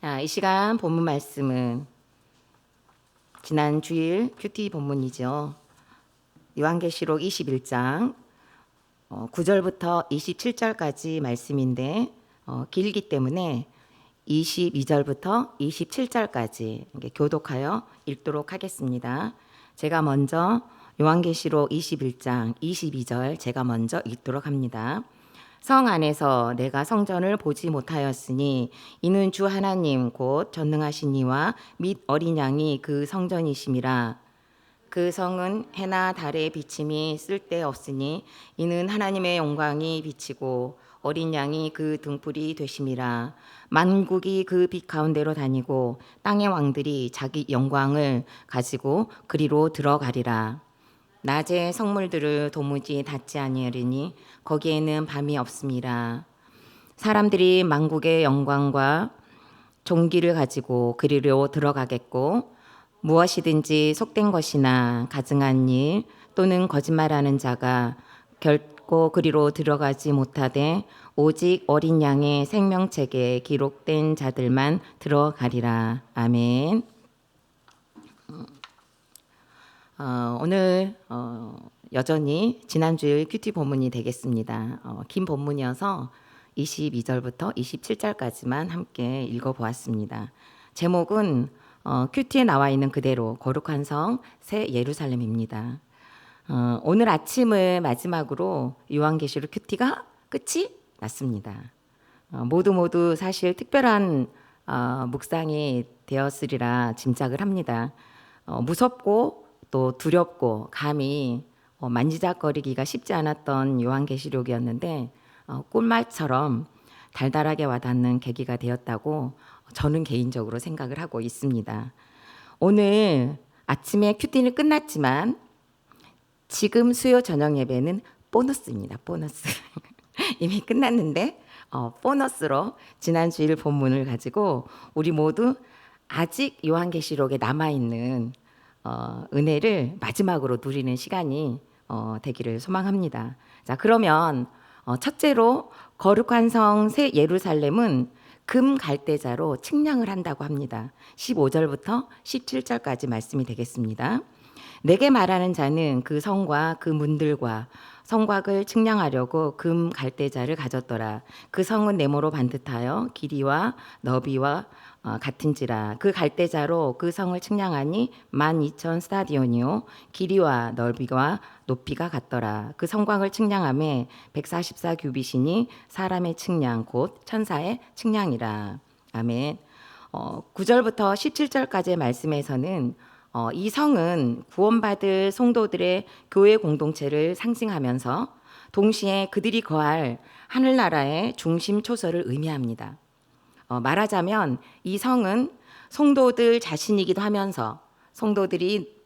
이 시간 본문 말씀은 지난 주일 큐티 본문이죠. 요한계시록 21장 9절부터 27절까지 말씀인데 길기 때문에 22절부터 27절까지 교독하여 읽도록 하겠습니다. 제가 먼저 요한계시록 21장 22절 제가 먼저 읽도록 합니다. 성 안에서 내가 성전을 보지 못하였으니 이는 주 하나님 곧 전능하신 이와 및 어린 양이 그 성전이심이라. 그 성은 해나 달의 비침이 쓸데없으니 이는 하나님의 영광이 비치고 어린 양이 그 등불이 되심이라. 만국이 그 빛 가운데로 다니고 땅의 왕들이 자기 영광을 가지고 그리로 들어가리라. 낮에 성물들을 도무지 닿지 아니하리니 거기에는 밤이 없음이라. 사람들이 만국의 영광과 존귀를 가지고 그리로 들어가겠고 무엇이든지 속된 것이나 가증한 일 또는 거짓말하는 자가 결코 그리로 들어가지 못하되 오직 어린 양의 생명책에 기록된 자들만 들어가리라. 아멘. 오늘 여전히 지난주일 큐티 본문이 되겠습니다. 긴 본문이어서 22절부터 27절까지만 함께 읽어보았습니다. 제목은 큐티에 나와 있는 그대로 거룩한 성 새 예루살렘입니다. 오늘 아침을 마지막으로 요한계시록 큐티가 끝이 났습니다. 모두 사실 특별한 묵상이 되었으리라 짐작을 합니다. 무섭고 또 두렵고 감히 만지작거리기가 쉽지 않았던 요한계시록이었는데 꿀맛처럼 달달하게 와닿는 계기가 되었다고 저는 개인적으로 생각을 하고 있습니다. 오늘 아침에 큐티는 끝났지만 지금 수요 저녁 예배는 보너스입니다. 보너스. 이미 끝났는데 보너스로 지난 주일 본문을 가지고 우리 모두 아직 요한계시록에 남아있는 은혜를 마지막으로 누리는 시간이 되기를 소망합니다. 자, 그러면 첫째로 거룩한 성 새 예루살렘은 금 갈대자로 측량을 한다고 합니다. 15절부터 17절까지 말씀이 되겠습니다. 내게 말하는 자는 그 성과 그 문들과 성곽을 측량하려고 금 갈대자를 가졌더라. 그 성은 네모로 반듯하여 길이와 너비와 같은지라. 그 갈대자로 그 성을 측량하니 12,000 스타디온이요 길이와 넓이와 높이가 같더라. 그 성곽을 측량함에 144 규빗이니 사람의 측량 곧 천사의 측량이라. 아멘. 9절부터 17절까지의 말씀에서는 이 성은 구원받을 성도들의 교회 공동체를 상징하면서 동시에 그들이 거할 하늘나라의 중심 초소를 의미합니다. 말하자면 이 성은 성도들 자신이기도 하면서 성도들이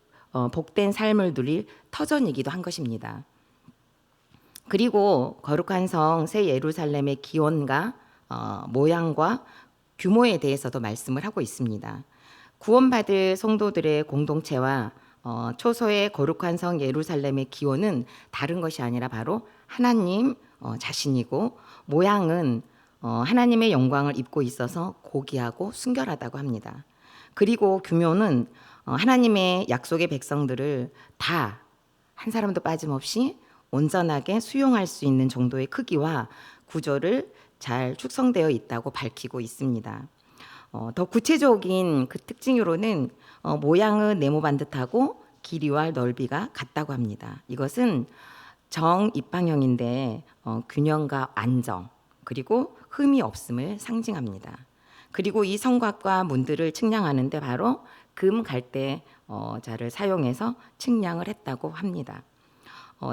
복된 삶을 누릴 터전이기도 한 것입니다. 그리고 거룩한 성 새 예루살렘의 기원과 모양과 규모에 대해서도 말씀을 하고 있습니다. 구원받을 성도들의 공동체와 초소의 거룩한 성 예루살렘의 기원은 다른 것이 아니라 바로 하나님 자신이고 모양은 하나님의 영광을 입고 있어서 고귀하고 순결하다고 합니다. 그리고 규모는 하나님의 약속의 백성들을 다 한 사람도 빠짐없이 온전하게 수용할 수 있는 정도의 크기와 구조를 잘 축성되어 있다고 밝히고 있습니다. 더 구체적인 그 특징으로는 모양은 네모 반듯하고 길이와 넓이가 같다고 합니다. 이것은 정입방형인데 균형과 안정 그리고 흠이 없음을 상징합니다. 그리고 이 성곽과 문들을 측량하는데 바로 금 갈대자를 사용해서 측량을 했다고 합니다.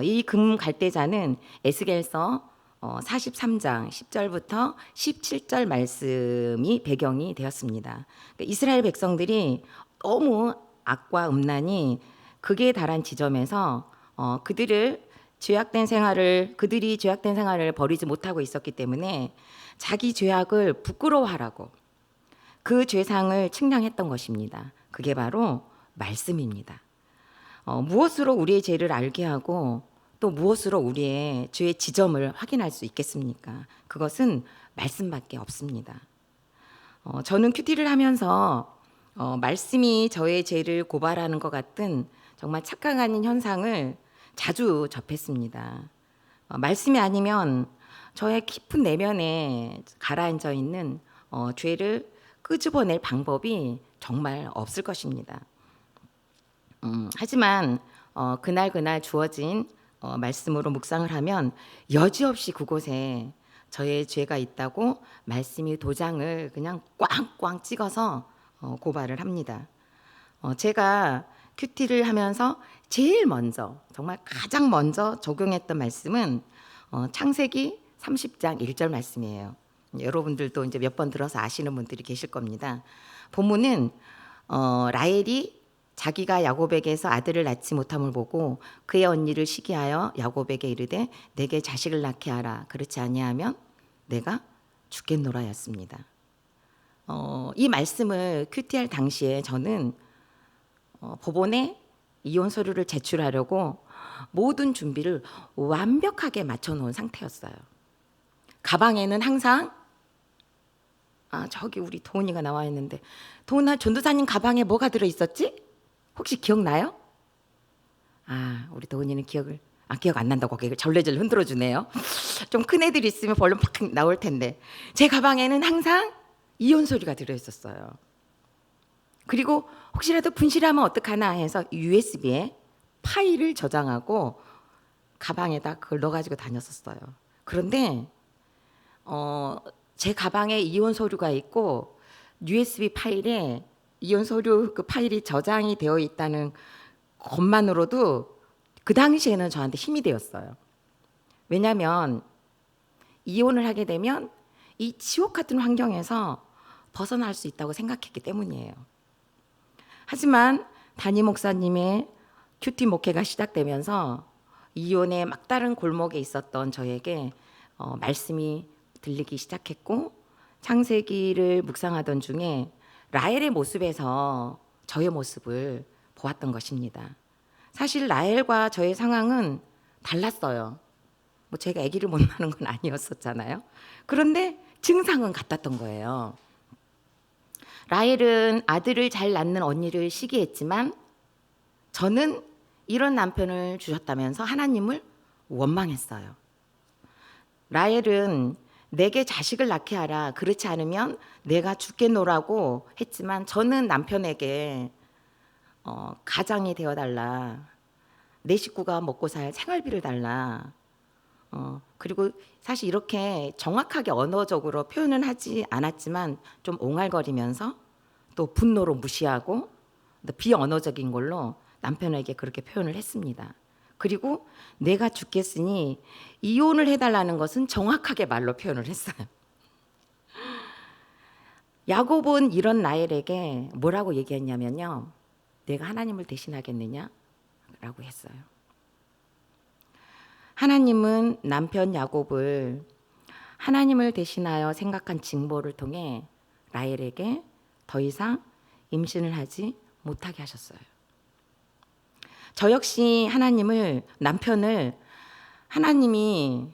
이 금 갈대자는 에스겔서 43장 10절부터 17절 말씀이 배경이 되었습니다. 이스라엘 백성들이 너무 악과 음란이 극에 달한 지점에서 그들이 죄악된 생활을 버리지 못하고 있었기 때문에 자기 죄악을 부끄러워하라고 그 죄상을 측량했던 것입니다. 그게 바로 말씀입니다. 무엇으로 우리의 죄를 알게 하고 또 무엇으로 우리의 죄의 지점을 확인할 수 있겠습니까? 그것은 말씀밖에 없습니다. 저는 큐티를 하면서 말씀이 저의 죄를 고발하는 것 같은 정말 착각하는 현상을 자주 접했습니다. 말씀이 아니면 저의 깊은 내면에 가라앉아 있는 죄를 끄집어낼 방법이 정말 없을 것입니다. 하지만 그날 주어진 말씀으로 묵상을 하면 여지없이 그곳에 저의 죄가 있다고 말씀이 도장을 그냥 꽝꽝 찍어서 고발을 합니다. 제가 큐티를 하면서 제일 먼저 정말 가장 먼저 적용했던 말씀은 창세기 30장 1절 말씀이에요. 여러분들도 이제 몇 번 들어서 아시는 분들이 계실 겁니다. 본문은 라헬이 자기가 야곱에게서 아들을 낳지 못함을 보고 그의 언니를 시기하여 야곱에게 이르되 내게 자식을 낳게 하라. 그렇지 아니하면 내가 죽겠노라였습니다. 이 말씀을 큐티할 당시에 저는 법원에 이혼 서류를 제출하려고 모든 준비를 완벽하게 맞춰 놓은 상태였어요. 가방에는 항상 저기 우리 도훈이가 나와 있는데, 도훈아, 전도사님 가방에 뭐가 들어 있었지? 혹시 기억나요? 우리 도훈이는 기억 안 난다고 고개를 절레절레 흔들어 주네요. 좀 큰 애들이 있으면 벌렁 팍 나올 텐데, 제 가방에는 항상 이혼 서류가 들어 있었어요. 그리고 혹시라도 분실하면 어떡하나 해서 USB에 파일을 저장하고 가방에다 그걸 넣어가지고 다녔었어요. 그런데 제 가방에 이혼 서류가 있고 USB 파일에 이혼 서류 그 파일이 저장이 되어 있다는 것만으로도 그 당시에는 저한테 힘이 되었어요. 왜냐하면 이혼을 하게 되면 이 지옥 같은 환경에서 벗어날 수 있다고 생각했기 때문이에요. 하지만 담임 목사님의 큐티 목회가 시작되면서 이혼의 막다른 골목에 있었던 저에게 말씀이 들리기 시작했고, 창세기를 묵상하던 중에 라헬의 모습에서 저의 모습을 보았던 것입니다. 사실 라헬과 저의 상황은 달랐어요. 제가 아기를 못 낳는 건 아니었었잖아요. 그런데 증상은 같았던 거예요. 라헬은 아들을 잘 낳는 언니를 시기했지만 저는 이런 남편을 주셨다면서 하나님을 원망했어요. 라헬은 내게 자식을 낳게 하라. 그렇지 않으면 내가 죽겠노라고 했지만 저는 남편에게 가장이 되어달라. 내 식구가 먹고 살 생활비를 달라. 그리고 사실 이렇게 정확하게 언어적으로 표현은 하지 않았지만 좀 옹알거리면서 또 분노로 무시하고 비언어적인 걸로 남편에게 그렇게 표현을 했습니다. 그리고 내가 죽겠으니 이혼을 해달라는 것은 정확하게 말로 표현을 했어요. 야곱은 이런 라헬에게 뭐라고 얘기했냐면요, 내가 하나님을 대신하겠느냐? 라고 했어요. 하나님은 남편 야곱을 하나님을 대신하여 생각한 징벌을 통해 라헬에게 더 이상 임신을 하지 못하게 하셨어요. 저 역시 남편을 하나님이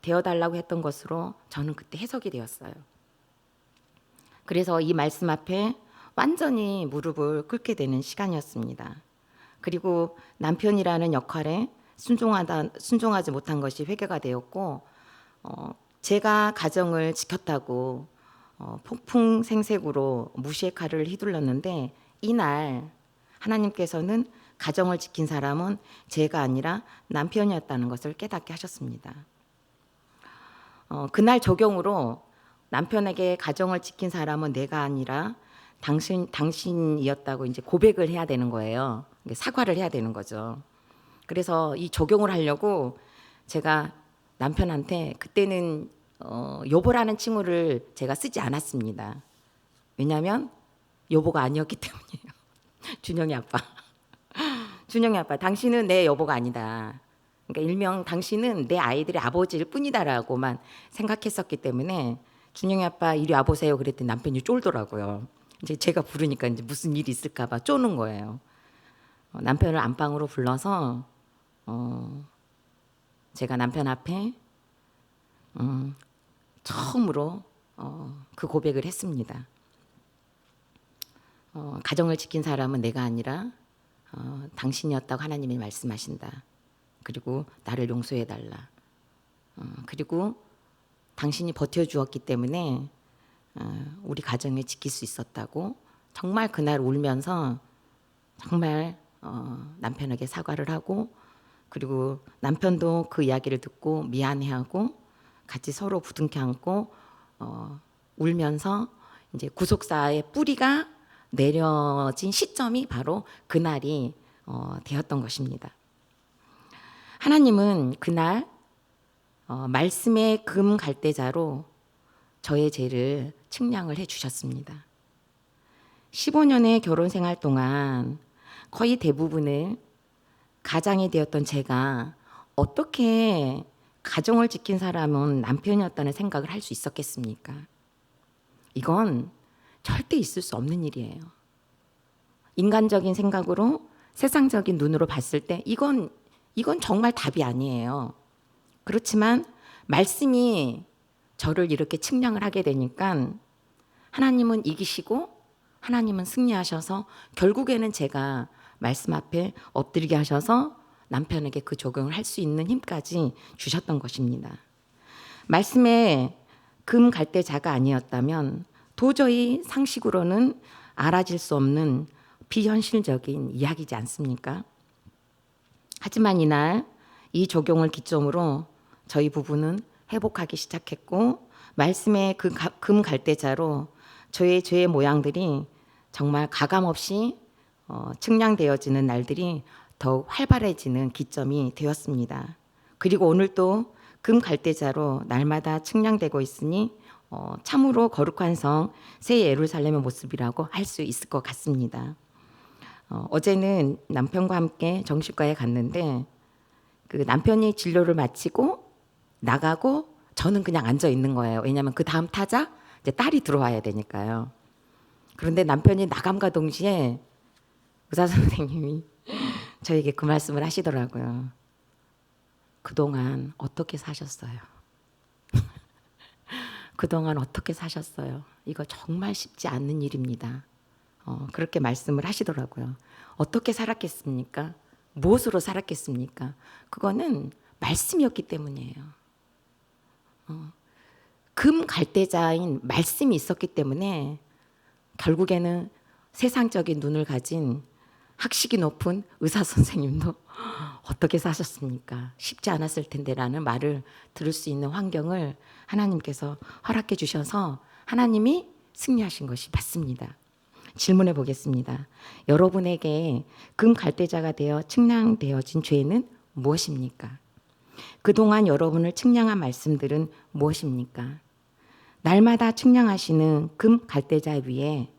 되어달라고 했던 것으로 저는 그때 해석이 되었어요. 그래서 이 말씀 앞에 완전히 무릎을 꿇게 되는 시간이었습니다. 그리고 남편이라는 역할에 순종하지 못한 것이 회개가 되었고, 제가 가정을 지켰다고 폭풍생색으로 무시의 칼을 휘둘렀는데, 이날 하나님께서는 가정을 지킨 사람은 제가 아니라 남편이었다는 것을 깨닫게 하셨습니다. 그날 적용으로 남편에게 가정을 지킨 사람은 내가 아니라 당신이었다고 이제 고백을 해야 되는 거예요. 사과를 해야 되는 거죠. 그래서 이 적용을 하려고 제가 남편한테 그때는 여보라는 칭호를 제가 쓰지 않았습니다. 왜냐하면 여보가 아니었기 때문이에요. 준영이 아빠, 당신은 내 여보가 아니다. 그러니까 일명 당신은 내 아이들의 아버지일 뿐이다라고만 생각했었기 때문에 준영이 아빠 이리 와보세요 그랬더니 남편이 쫄더라고요. 이제 제가 부르니까 이제 무슨 일이 있을까봐 쪼는 거예요. 남편을 안방으로 불러서 제가 남편 앞에 처음으로 그 고백을 했습니다. 가정을 지킨 사람은 내가 아니라 당신이었다고 하나님이 말씀하신다. 그리고 나를 용서해달라. 그리고 당신이 버텨주었기 때문에 우리 가정을 지킬 수 있었다고 정말 그날 울면서 정말 남편에게 사과를 하고, 그리고 남편도 그 이야기를 듣고 미안해하고 같이 서로 부둥켜 안고 울면서 이제 구속사의 뿌리가 내려진 시점이 바로 그날이 되었던 것입니다. 하나님은 그날 말씀의 금 갈대자로 저의 죄를 측량을 해주셨습니다. 15년의 결혼 생활 동안 거의 대부분을 가장이 되었던 제가 어떻게 가정을 지킨 사람은 남편이었다는 생각을 할 수 있었겠습니까? 이건 절대 있을 수 없는 일이에요. 인간적인 생각으로, 세상적인 눈으로 봤을 때 이건 정말 답이 아니에요. 그렇지만 말씀이 저를 이렇게 측량을 하게 되니까 하나님은 이기시고 하나님은 승리하셔서 결국에는 제가 말씀 앞에 엎드리게 하셔서 남편에게 그 적용을 할 수 있는 힘까지 주셨던 것입니다. 말씀에 금 갈대자가 아니었다면 도저히 상식으로는 알아질 수 없는 비현실적인 이야기지 않습니까? 하지만 이날 이 적용을 기점으로 저희 부부는 회복하기 시작했고, 말씀의 그 금 갈대자로 저의 죄의 모양들이 정말 가감없이 측량되어지는 날들이 더욱 활발해지는 기점이 되었습니다. 그리고 오늘 또 금 갈대자로 날마다 측량되고 있으니 참으로 거룩한 성 새 예루살렘의 모습이라고 할 수 있을 것 같습니다. 어제는 남편과 함께 정신과에 갔는데 그 남편이 진료를 마치고 나가고 저는 그냥 앉아 있는 거예요. 왜냐하면 그 다음 타자 이제 딸이 들어와야 되니까요. 그런데 남편이 나감과 동시에 의사 선생님이 저에게 그 말씀을 하시더라고요. 그동안 어떻게 사셨어요? 그동안 어떻게 사셨어요? 이거 정말 쉽지 않는 일입니다. 그렇게 말씀을 하시더라고요. 어떻게 살았겠습니까? 무엇으로 살았겠습니까? 그거는 말씀이었기 때문이에요. 금 갈대자인 말씀이 있었기 때문에 결국에는 세상적인 눈을 가진 학식이 높은 의사 선생님도 어떻게 사셨습니까? 쉽지 않았을 텐데라는 말을 들을 수 있는 환경을 하나님께서 허락해 주셔서 하나님이 승리하신 것이 맞습니다. 질문해 보겠습니다. 여러분에게 금 갈대자가 되어 측량되어진 죄는 무엇입니까? 그동안 여러분을 측량한 말씀들은 무엇입니까? 날마다 측량하시는 금 갈대자 위에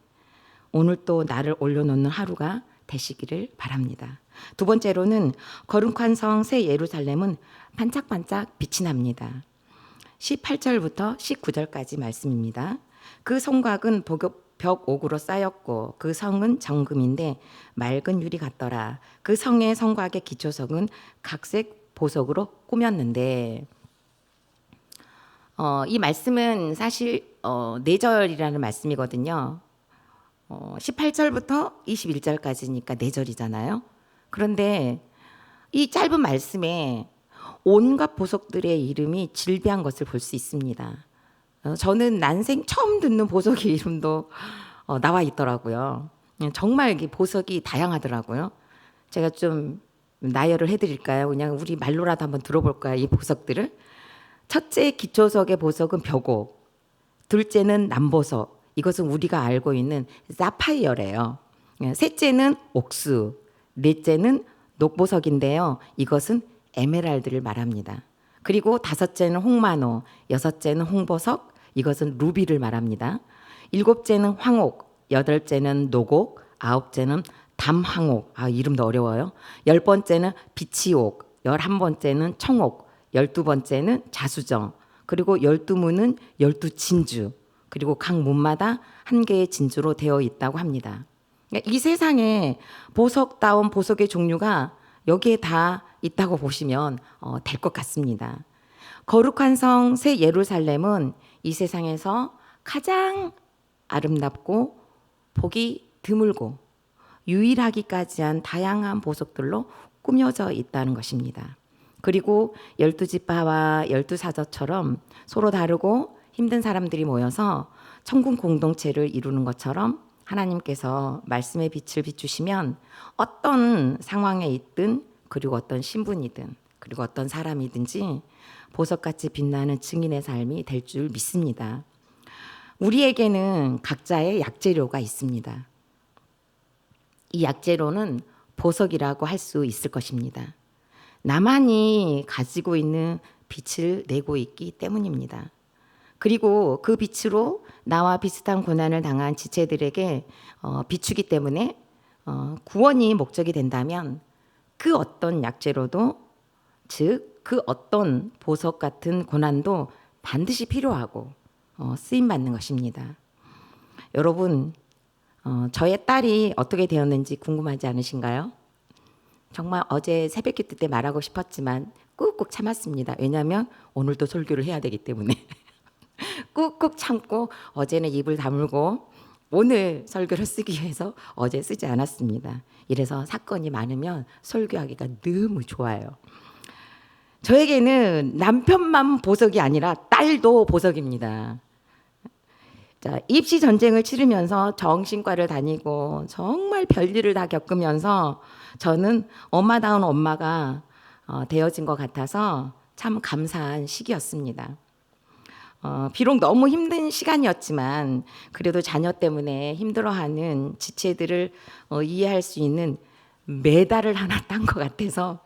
오늘 또 나를 올려놓는 하루가 되시기를 바랍니다. 두 번째로는 거룩한 성 새 예루살렘은 반짝반짝 빛이 납니다. 18절부터 19절까지 말씀입니다. 그 성곽은 벽 옥으로 쌓였고 그 성은 정금인데 맑은 유리 같더라. 그 성의 성곽의 기초석은 각색 보석으로 꾸몄는데, 이 말씀은 사실 4절이라는 말씀이거든요. 18절부터 21절까지니까 4절이잖아요. 그런데 이 짧은 말씀에 온갖 보석들의 이름이 질비한 것을 볼 수 있습니다. 저는 난생 처음 듣는 보석의 이름도 나와 있더라고요. 정말 이게 보석이 다양하더라고요. 제가 좀 나열을 해드릴까요? 그냥 우리 말로라도 한번 들어볼까요? 이 보석들을. 첫째 기초석의 보석은 벽옥, 둘째는 남보석, 이것은 우리가 알고 있는 사파이어래요. 셋째는 옥수, 넷째는 녹보석인데요. 이것은 에메랄드를 말합니다. 그리고 다섯째는 홍마노, 여섯째는 홍보석, 이것은 루비를 말합니다. 일곱째는 황옥, 여덟째는 노곡, 아홉째는 담황옥, 이름도 어려워요. 10번째는 비치옥, 11번째는 청옥, 12번째는 자수정, 그리고 12문은 12진주, 그리고 각 문마다 한 개의 진주로 되어 있다고 합니다. 이 세상에 보석다운 보석의 종류가 여기에 다 있다고 보시면 될 것 같습니다. 거룩한 성 새 예루살렘은 이 세상에서 가장 아름답고 보기 드물고 유일하기까지 한 다양한 보석들로 꾸며져 있다는 것입니다. 그리고 12지파와 12사저처럼 서로 다르고 힘든 사람들이 모여서 천국 공동체를 이루는 것처럼 하나님께서 말씀의 빛을 비추시면 어떤 상황에 있든 그리고 어떤 신분이든 그리고 어떤 사람이든지 보석같이 빛나는 증인의 삶이 될 줄 믿습니다. 우리에게는 각자의 약재료가 있습니다. 이 약재료는 보석이라고 할 수 있을 것입니다. 나만이 가지고 있는 빛을 내고 있기 때문입니다. 그리고 그 빛으로 나와 비슷한 고난을 당한 지체들에게 비추기 때문에 구원이 목적이 된다면 그 어떤 약재로도, 즉 그 어떤 보석 같은 고난도 반드시 필요하고 쓰임받는 것입니다. 여러분, 저의 딸이 어떻게 되었는지 궁금하지 않으신가요? 정말 어제 새벽기도 때 말하고 싶었지만 꾹꾹 참았습니다. 왜냐하면 오늘도 설교를 해야 되기 때문에 꾹꾹 참고 어제는 입을 다물고 오늘 설교를 쓰기 위해서 어제 쓰지 않았습니다. 이래서 사건이 많으면 설교하기가 너무 좋아요. 저에게는 남편만 보석이 아니라 딸도 보석입니다. 자, 입시 전쟁을 치르면서 정신과를 다니고 정말 별일을 다 겪으면서 저는 엄마다운 엄마가 되어진 것 같아서 참 감사한 시기였습니다. 비록 너무 힘든 시간이었지만 그래도 자녀 때문에 힘들어하는 지체들을 이해할 수 있는 메달을 하나 딴 것 같아서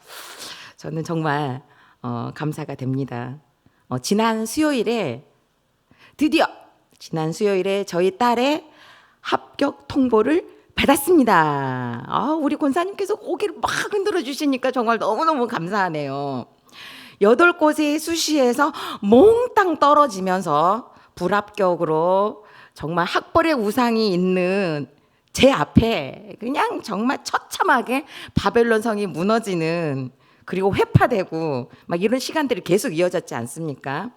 저는 정말 감사가 됩니다. 지난 수요일에 저희 딸의 합격 통보를 받았습니다. 우리 권사님께서 고개를 막 흔들어 주시니까 정말 너무너무 감사하네요. 8곳의 수시에서 몽땅 떨어지면서 불합격으로 정말 학벌의 우상이 있는 제 앞에 그냥 정말 처참하게 바벨론 성이 무너지는, 그리고 회파되고 막 이런 시간들이 계속 이어졌지 않습니까?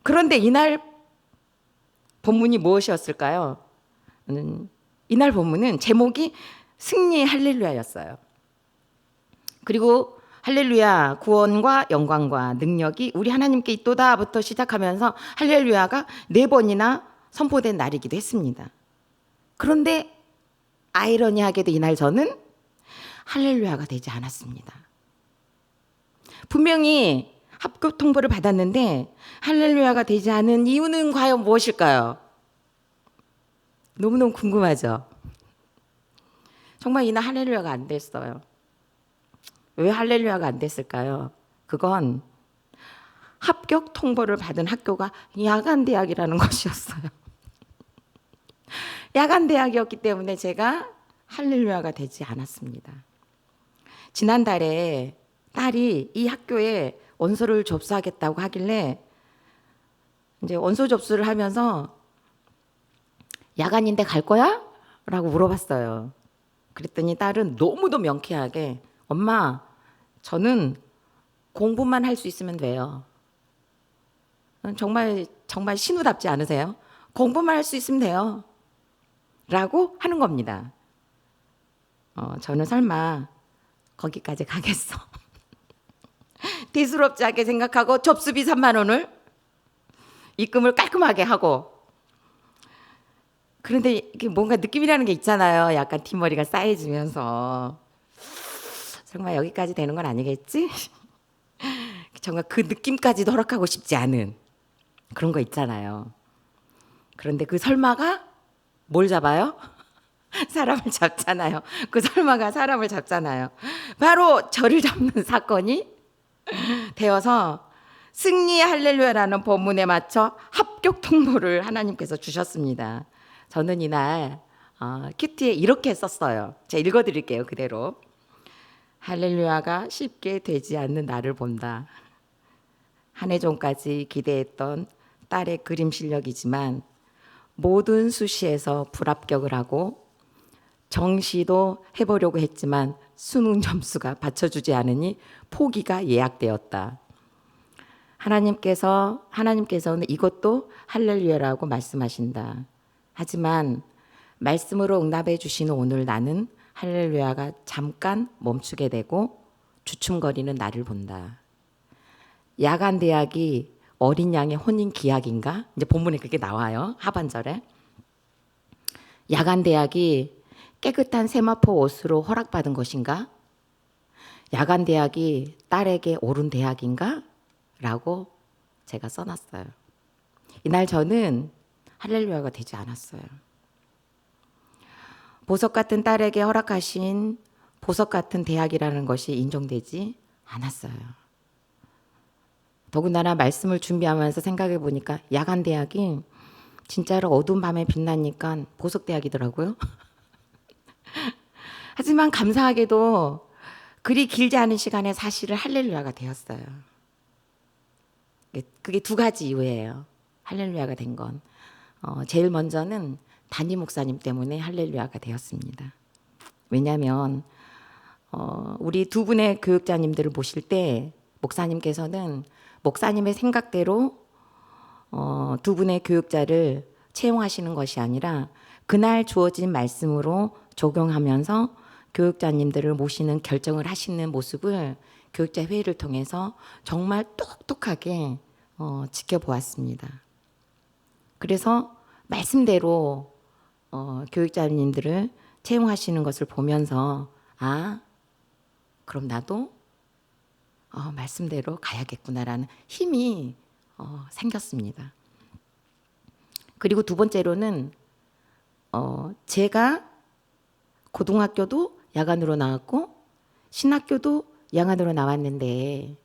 그런데 이날 본문이 무엇이었을까요? 이날 본문은 제목이 승리의 할렐루야였어요. 그리고 할렐루야, 구원과 영광과 능력이 우리 하나님께 있도다부터 시작하면서 할렐루야가 4번이나 선포된 날이기도 했습니다. 그런데 아이러니하게도 이날 저는 할렐루야가 되지 않았습니다. 분명히 합격 통보를 받았는데 할렐루야가 되지 않은 이유는 과연 무엇일까요? 너무너무 궁금하죠? 정말 이날 할렐루야가 안 됐어요. 왜 할렐루야가 안 됐을까요? 그건 합격 통보를 받은 학교가 야간대학이라는 것이었어요. 야간대학이었기 때문에 제가 할렐루야가 되지 않았습니다. 지난달에 딸이 이 학교에 원서를 접수하겠다고 하길래 이제 원서 접수를 하면서 야간인데 갈 거야? 라고 물어봤어요. 그랬더니 딸은 너무도 명쾌하게 엄마, 저는 공부만 할 수 있으면 돼요. 정말 신우답지 않으세요? 공부만 할 수 있으면 돼요. 라고 하는 겁니다. 저는 설마 거기까지 가겠어? 대수롭지 않게 생각하고 접수비 3만 원을 입금을 깔끔하게 하고, 그런데 이게 뭔가 느낌이라는 게 있잖아요. 약간 뒷머리가 싸해지면서 정말 여기까지 되는 건 아니겠지? 정말 그 느낌까지도 허락하고 싶지 않은 그런 거 있잖아요. 그런데 그 설마가 뭘 잡아요? 사람을 잡잖아요. 그 설마가 사람을 잡잖아요. 바로 저를 잡는 사건이 되어서 승리의 할렐루야라는 본문에 맞춰 합격 통보를 하나님께서 주셨습니다. 저는 이날 큐티에 이렇게 썼어요. 제가 읽어드릴게요. 그대로. 할렐루야가 쉽게 되지 않는 나를 본다. 한 해 전까지 기대했던 딸의 그림 실력이지만 모든 수시에서 불합격을 하고 정시도 해보려고 했지만 수능 점수가 받쳐주지 않으니 포기가 예약되었다. 하나님께서는 이것도 할렐루야라고 말씀하신다. 하지만 말씀으로 응답해 주시는 오늘 나는 할렐루야가 잠깐 멈추게 되고 주춤거리는 나를 본다. 야간 대학이 어린 양의 혼인 기약인가? 이제 본문에 그게 나와요. 하반절에. 야간 대학이 깨끗한 세마포 옷으로 허락받은 것인가? 야간 대학이 딸에게 옳은 대학인가? 라고 제가 써놨어요. 이날 저는 할렐루야가 되지 않았어요. 보석 같은 딸에게 허락하신 보석 같은 대학이라는 것이 인정되지 않았어요. 더군다나 말씀을 준비하면서 생각해 보니까 야간 대학이 진짜로 어두운 밤에 빛나니까 보석 대학이더라고요. 하지만 감사하게도 그리 길지 않은 시간에 사실은 할렐루야가 되었어요. 그게 두 가지 이유예요. 할렐루야가 된 건. 제일 먼저는 담임 목사님 때문에 할렐루야가 되었습니다. 왜냐하면 우리 두 분의 교육자님들을 모실 때 목사님께서는 목사님의 생각대로 두 분의 교육자를 채용하시는 것이 아니라 그날 주어진 말씀으로 적용하면서 교육자님들을 모시는 결정을 하시는 모습을 교육자 회의를 통해서 정말 똑똑하게 지켜보았습니다. 그래서 말씀대로 교육자님들을 채용하시는 것을 보면서 그럼 나도 말씀대로 가야겠구나라는 힘이 생겼습니다. 그리고 두 번째로는 제가 고등학교도 야간으로 나왔고 신학교도 야간으로 나왔는데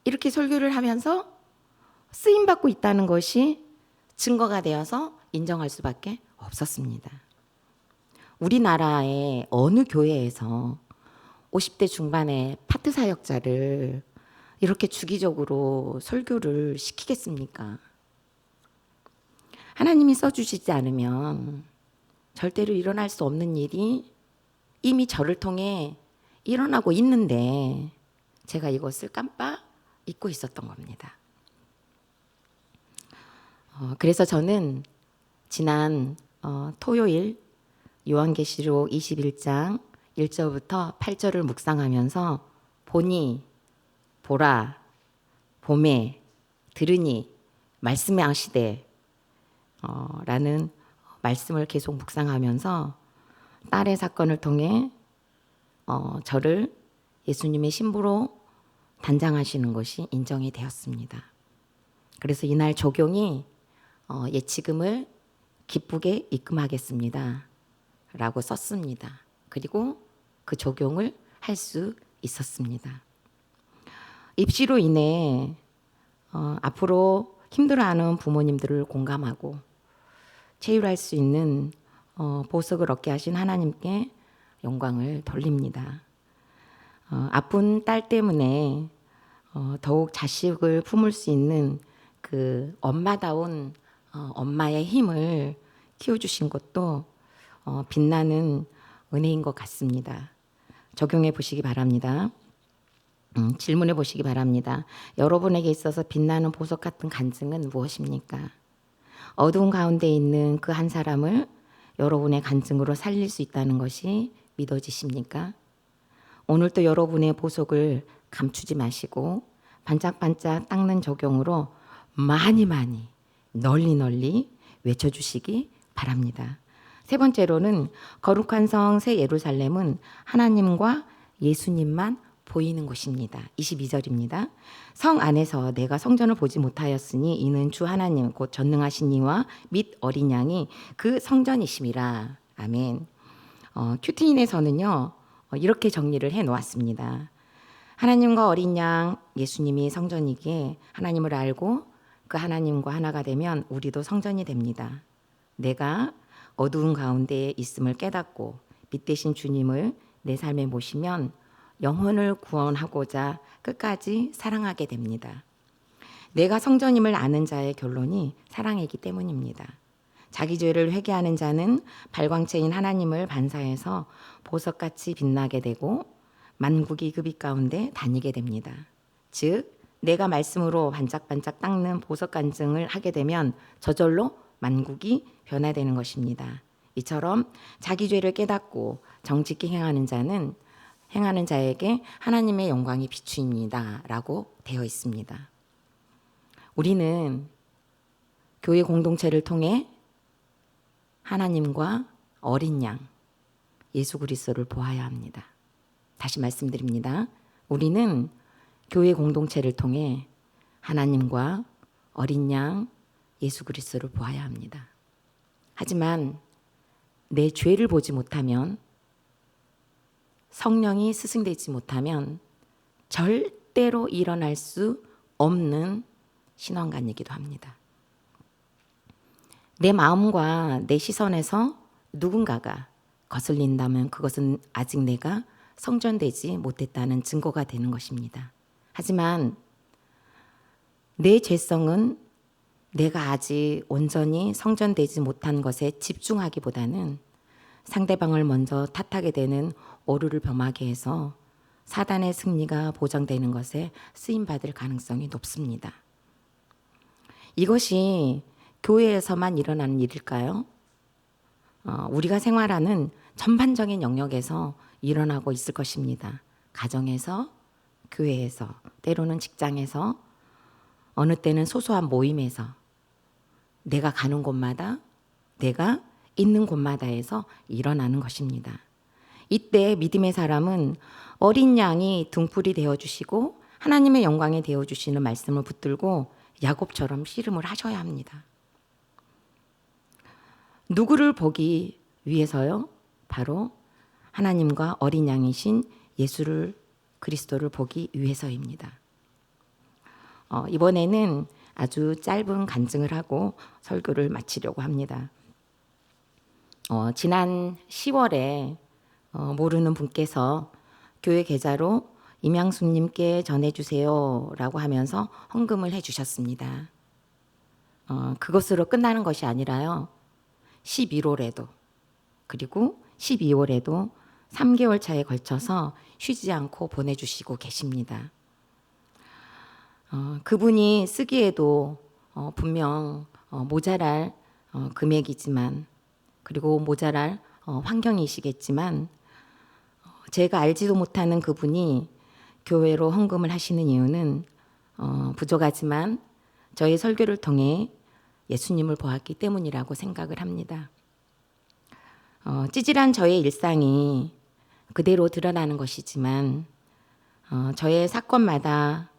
이렇게 설교를 하면서 쓰임받고 있다는 것이 증거가 되어서 인정할 수밖에 없었습니다. 우리나라의 어느 교회에서 50대 중반의 파트 사역자를 이렇게 주기적으로 설교를 시키겠습니까? 하나님이 써주시지 않으면 절대로 일어날 수 없는 일이 이미 저를 통해 일어나고 있는데 제가 이것을 깜빡 잊고 있었던 겁니다. 그래서 저는 지난 토요일 요한계시록 21장 1절부터 8절을 묵상하면서 보니 보라 봄에 들으니 말씀에 하시되 라는 말씀을 계속 묵상하면서 딸의 사건을 통해 저를 예수님의 신부로 단장하시는 것이 인정이 되었습니다. 그래서 이날 적용이 예치금을 기쁘게 입금하겠습니다 라고 썼습니다. 그리고 그 적용을 할 수 있었습니다. 입시로 인해 앞으로 힘들어하는 부모님들을 공감하고 체휼할 수 있는 보석을 얻게 하신 하나님께 영광을 돌립니다. 아픈 딸 때문에 더욱 자식을 품을 수 있는 그 엄마다운 엄마의 힘을 키워주신 것도 빛나는 은혜인 것 같습니다. 적용해 보시기 바랍니다. 질문해 보시기 바랍니다. 여러분에게 있어서 빛나는 보석 같은 간증은 무엇입니까? 어두운 가운데 있는 그 한 사람을 여러분의 간증으로 살릴 수 있다는 것이 믿어지십니까? 오늘도 여러분의 보석을 감추지 마시고 반짝반짝 닦는 적용으로 많이 널리 외쳐주시기 바랍니다. 세 번째로는 거룩한 성 새 예루살렘은 하나님과 예수님만 보이는 곳입니다. 22절입니다. 성 안에서 내가 성전을 보지 못하였으니 이는 주 하나님 곧 전능하신 이와 및 어린 양이 그 성전이심이라. 아멘. 큐티인에서는요 이렇게 정리를 해 놓았습니다. 하나님과 어린 양 예수님이 성전이기에 하나님을 알고 그 하나님과 하나가 되면 우리도 성전이 됩니다. 내가 어두운 가운데 있음을 깨닫고 빛 대신 주님을 내 삶에 모시면 영혼을 구원하고자 끝까지 사랑하게 됩니다. 내가 성전임을 아는 자의 결론이 사랑이기 때문입니다. 자기 죄를 회개하는 자는 발광체인 하나님을 반사해서 보석같이 빛나게 되고 만국이 그 빛 가운데 다니게 됩니다. 즉 내가 말씀으로 반짝반짝 닦는 보석 간증을 하게 되면 저절로 만국이 변화되는 것입니다. 이처럼 자기 죄를 깨닫고 정직히 행하는 자에게 하나님의 영광이 비추입니다라고 되어 있습니다. 우리는 교회 공동체를 통해 하나님과 어린 양 예수 그리스도를 보아야 합니다. 다시 말씀드립니다. 우리는 교회 공동체를 통해 하나님과 어린 양 예수 그리스도를 보아야 합니다. 하지만 내 죄를 보지 못하면, 성령이 스승되지 못하면 절대로 일어날 수 없는 신앙관이기도 합니다. 내 마음과 내 시선에서 누군가가 거슬린다면 그것은 아직 내가 성전되지 못했다는 증거가 되는 것입니다. 하지만 내 죄성은 내가 아직 온전히 성전되지 못한 것에 집중하기보다는 상대방을 먼저 탓하게 되는 오류를 범하게 해서 사단의 승리가 보장되는 것에 쓰임받을 가능성이 높습니다. 이것이 교회에서만 일어나는 일일까요? 우리가 생활하는 전반적인 영역에서 일어나고 있을 것입니다. 가정에서, 교회에서, 때로는 직장에서, 어느 때는 소소한 모임에서, 내가 가는 곳마다, 내가 있는 곳마다에서 일어나는 것입니다. 이때 믿음의 사람은 어린 양이 등불이 되어주시고 하나님의 영광이 되어주시는 말씀을 붙들고 야곱처럼 씨름을 하셔야 합니다. 누구를 보기 위해서요? 바로 하나님과 어린 양이신 예수를 그리스도를 보기 위해서입니다. 이번에는 아주 짧은 간증을 하고 설교를 마치려고 합니다. 지난 10월에 모르는 분께서 교회 계좌로 임양숙님께 전해주세요 라고 하면서 헌금을 해주셨습니다. 그것으로 끝나는 것이 아니라요, 11월에도 그리고 12월에도 3개월 차에 걸쳐서 쉬지 않고 보내주시고 계십니다. 그분이 쓰기에도 분명 모자랄 금액이지만, 그리고 모자랄 환경이시겠지만, 제가 알지도 못하는 그분이 교회로 헌금을 하시는 이유는 부족하지만 저의 설교를 통해 예수님을 보았기 때문이라고 생각을 합니다. 찌질한 저의 일상이 그대로 드러나는 것이지만 저의 사건마다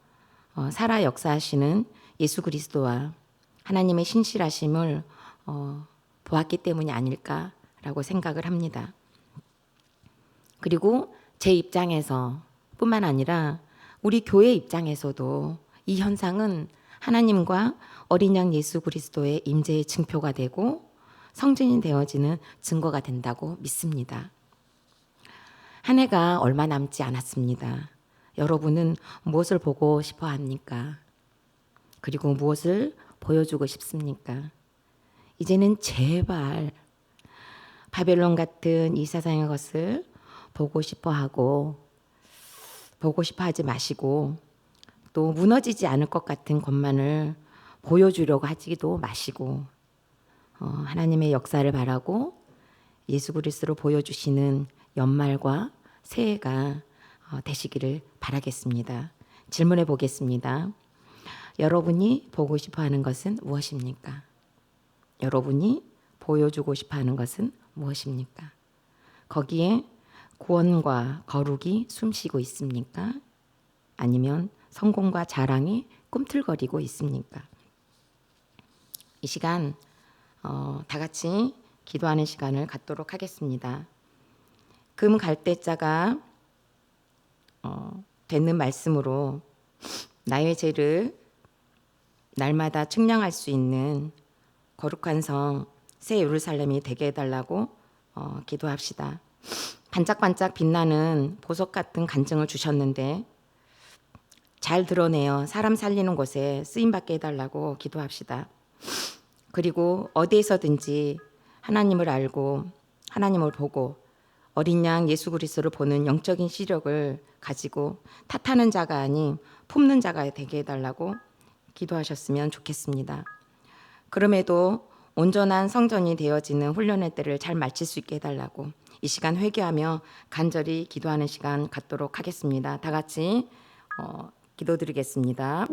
살아 역사하시는 예수 그리스도와 하나님의 신실하심을 보았기 때문이 아닐까라고 생각을 합니다. 그리고 제 입장에서 뿐만 아니라 우리 교회 입장에서도 이 현상은 하나님과 어린 양 예수 그리스도의 임재의 증표가 되고 성전이 되어지는 증거가 된다고 믿습니다. 한 해가 얼마 남지 않았습니다. 여러분은 무엇을 보고 싶어 합니까? 그리고 무엇을 보여주고 싶습니까? 이제는 제발 바벨론 같은 이 세상의 것을 보고 싶어 하지 마시고, 또 무너지지 않을 것 같은 것만을 보여주려고 하지도 마시고, 하나님의 역사를 바라고 예수 그리스도를 보여주시는 연말과 새해가 되시기를 바라겠습니다. 질문해 보겠습니다. 여러분이 보고 싶어 하는 것은 무엇입니까? 여러분이 보여주고 싶어 하는 것은 무엇입니까? 거기에 구원과 거룩이 숨쉬고 있습니까? 아니면 성공과 자랑이 꿈틀거리고 있습니까? 이 시간 다 같이 기도하는 시간을 갖도록 하겠습니다. 금 갈대자가 되는 말씀으로 나의 죄를 날마다 측량할 수 있는 거룩한 성 새 예루살렘이 되게 해달라고 기도합시다. 반짝반짝 빛나는 보석 같은 간증을 주셨는데 잘 드러내어 사람 살리는 곳에 쓰임받게 해달라고 기도합시다. 그리고 어디에서든지 하나님을 알고 하나님을 보고 어린 양 예수 그리스도를 보는 영적인 시력을 가지고 탓하는 자가 아닌 품는 자가 되게 해달라고 기도하셨으면 좋겠습니다. 그럼에도 온전한 성전이 되어지는 훈련의 때를 잘 마칠 수 있게 해달라고 이 시간 회개하며 간절히 기도하는 시간 갖도록 하겠습니다. 다 같이 기도드리겠습니다.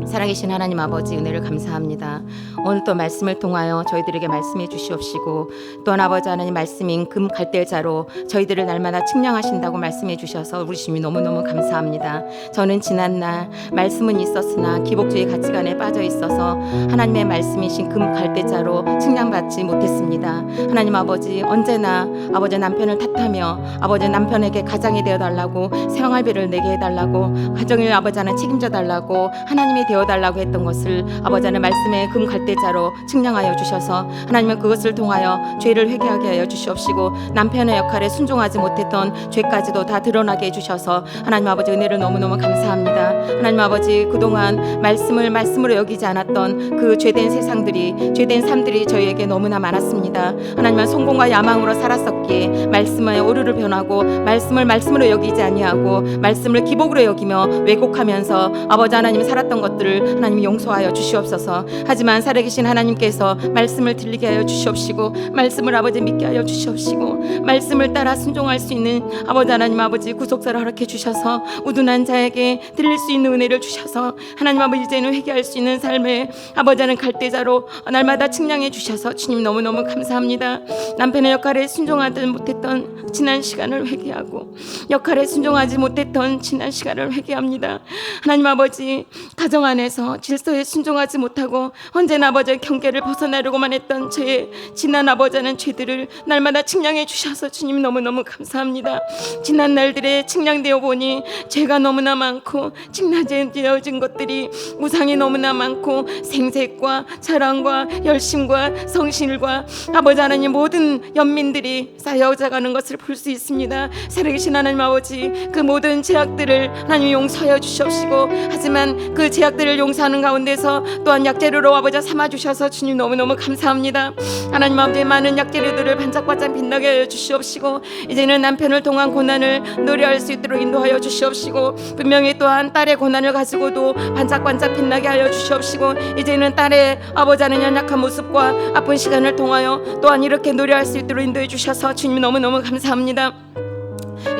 살아계신 하나님 아버지, 은혜를 감사합니다. 오늘 또 말씀을 통하여 저희들에게 말씀해 주시옵시고, 또한 아버지 하나님 말씀인 금 갈대자로 저희들을 날마다 측량하신다고 말씀해 주셔서 우리 주님 너무너무 감사합니다. 저는 지난날 말씀은 있었으나 기복주의 가치관에 빠져 있어서 하나님의 말씀이신 금 갈대자로 측량받지 못했습니다. 하나님 아버지, 언제나 아버지 남편을 탓하며 아버지 남편에게 가장이 되어달라고, 생활비를 내게 해달라고, 가정을 아버지 하나 책임져 달라고, 하나님이 되어달라고 했던 것을 아버지 하나님 말씀의 금 갈대자로 측량하여 주셔서 하나님은 그것을 통하여 죄를 회개하게 하여 주시옵시고, 남편의 역할에 순종하지 못했던 죄까지도 다 드러나게 해주셔서 하나님 아버지 은혜를 너무너무 감사합니다. 하나님 아버지, 그동안 말씀을 말씀으로 여기지 않았던 그 죄된 세상들이, 죄된 삶들이 저희에게 너무나 많았습니다. 하나님은 성공과 야망으로 살았었기에 말씀의 오류를 변하고 말씀을 말씀으로 여기지 아니하고 말씀을 기복으로 여기며 왜곡하면서 아버지 하나님 살았던 것들을 하나님이 용서하여 주시옵소서. 하지만 살아계신 하나님께서 말씀을 들리게 하여 주시옵시고, 말씀을 아버지 믿게 하여 주시옵시고, 말씀을 따라 순종할 수 있는 아버지 하나님 아버지 구속사를 허락해 주셔서 우둔한 자에게 들릴 수 있는 은혜를 주셔서 하나님 아버지 이제는 회개할 수 있는 삶에 아버지 하나님 갈대자로 날마다 측량해 주셔서 주님 너무너무 감사합니다. 남편의 역할에 순종하지 못했던 지난 시간을 회개하고, 역할에 순종하지 못했던 지난 시간을 회개합니다. 하나님 아버지, 가정 안에서 질서에 순종하지 못하고 언제나 아버지의 경계를 벗어나려고만 했던 저의 지난 아버지는 죄들을 날마다 측량해 주셔서 주님 너무너무 감사합니다. 지난 날들에 측량되어 보니 죄가 너무나 많고 측량되어진 것들이 우상이 너무나 많고 생색과 자랑과 열심과 성실과 아버지 하나님 모든 연민들이 쌓여져가는 것을 볼 수 있습니다. 살아계신 하나님 아버지, 그 모든 죄악들을 하나님 용서하여 주시옵시고, 하지만 그 죄악들을 용서하는 가운데서 또한 약재료로 아버지 삼아주셔서 주님 너무너무 감사합니다. 하나님 아버지, 많은 약재료들을 반짝반짝 빛나게 하여 주시옵시고, 이제는 남편을 통한 고난을 노래할 수 있도록 인도하여 주시옵시고, 분명히 또한 딸의 고난을 가지고도 반짝반짝 빛나게 하여 주시옵시고, 이제는 딸의 아버지 하는 연약한 모습과 아픈 시간을 통하여 또한 이렇게 노래할 수 있도록 인도해 주셔서 주님 너무너무 감사합니다.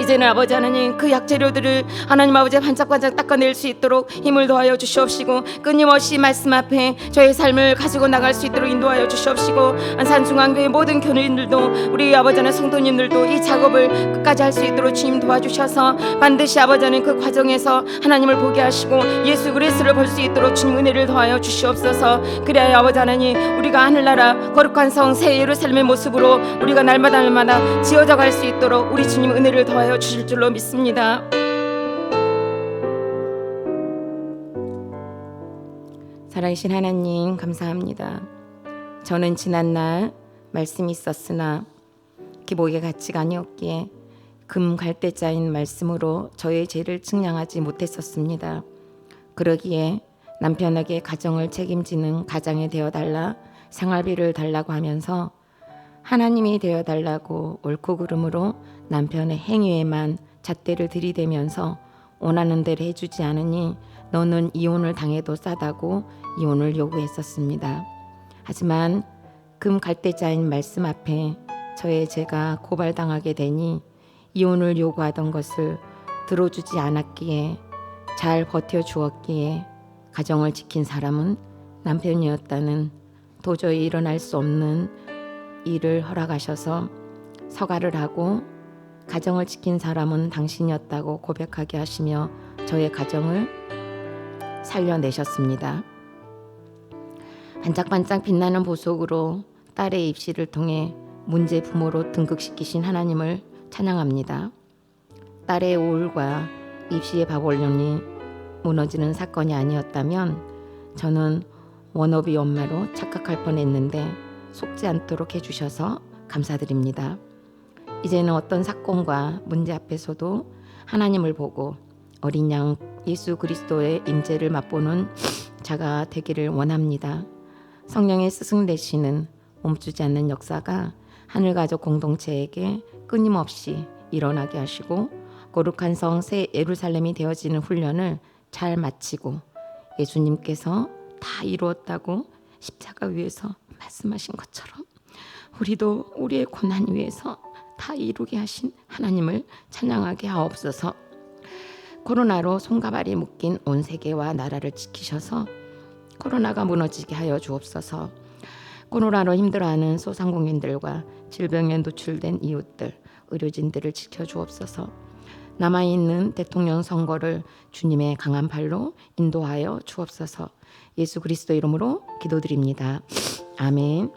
이제는 아버지 하나님 그 약재료들을 하나님 아버지 반짝반짝 닦아낼 수 있도록 힘을 더하여 주시옵시고, 끊임없이 말씀 앞에 저의 삶을 가지고 나갈 수 있도록 인도하여 주시옵시고, 안산중앙교회 모든 교인들도 우리 아버지 하나님 성도님들도 이 작업을 끝까지 할 수 있도록 주님 도와주셔서 반드시 아버지 하나님 그 과정에서 하나님을 보게 하시고 예수 그리스도를 볼 수 있도록 주님 은혜를 더하여 주시옵소서. 그래야 아버지 하나님 우리가 하늘나라 거룩한 성 새 예루살렘의 모습으로 우리가 날마다 지어져 갈 수 있도록 우리 주님 은혜를 더하여 주실 줄로 믿습니다. 살아계신 하나님 감사합니다. 저는 지난날 말씀이 있었으나 기복의 가치가 아니었기에 금 갈대자인 말씀으로 저의 죄를 측량하지 못했었습니다. 그러기에 남편에게 가정을 책임지는 가장이 되어달라, 생활비를 달라고 하면서 하나님이 되어달라고 옳고 그름으로 남편의 행위에만 잣대를 들이대면서 원하는 대로 해주지 않으니 너는 이혼을 당해도 싸다고 이혼을 요구했었습니다. 하지만 금 갈대자인 말씀 앞에 저의 죄가 고발당하게 되니 이혼을 요구하던 것을 들어주지 않았기에, 잘 버텨주었기에 가정을 지킨 사람은 남편이었다는 도저히 일어날 수 없는 일을 허락하셔서 서가를 하고 가정을 지킨 사람은 당신이었다고 고백하게 하시며 저의 가정을 살려내셨습니다. 반짝반짝 빛나는 보석으로 딸의 입시를 통해 문제 부모로 등극시키신 하나님을 찬양합니다. 딸의 우울과 입시의 박원론이 무너지는 사건이 아니었다면 저는 워너비 엄마로 착각할 뻔했는데 속지 않도록 해주셔서 감사드립니다. 이제는 어떤 사건과 문제 앞에서도 하나님을 보고 어린 양 예수 그리스도의 임재를 맛보는 자가 되기를 원합니다. 성령의 스승 되시는 멈추지 않는 역사가 하늘가족 공동체에게 끊임없이 일어나게 하시고 거룩한 성 새 예루살렘이 되어지는 훈련을 잘 마치고 예수님께서 다 이루었다고 십자가 위에서 말씀하신 것처럼 우리도 우리의 고난 위에서 다 이루게 하신 하나님을 찬양하게 하옵소서. 코로나로 손과 발이 묶인 온 세계와 나라를 지키셔서 코로나가 무너지게 하여 주옵소서. 코로나로 힘들어하는 소상공인들과 질병에 노출된 이웃들, 의료진들을 지켜주옵소서. 남아있는 대통령 선거를 주님의 강한 팔로 인도하여 주옵소서. 예수 그리스도 이름으로 기도드립니다. 아멘.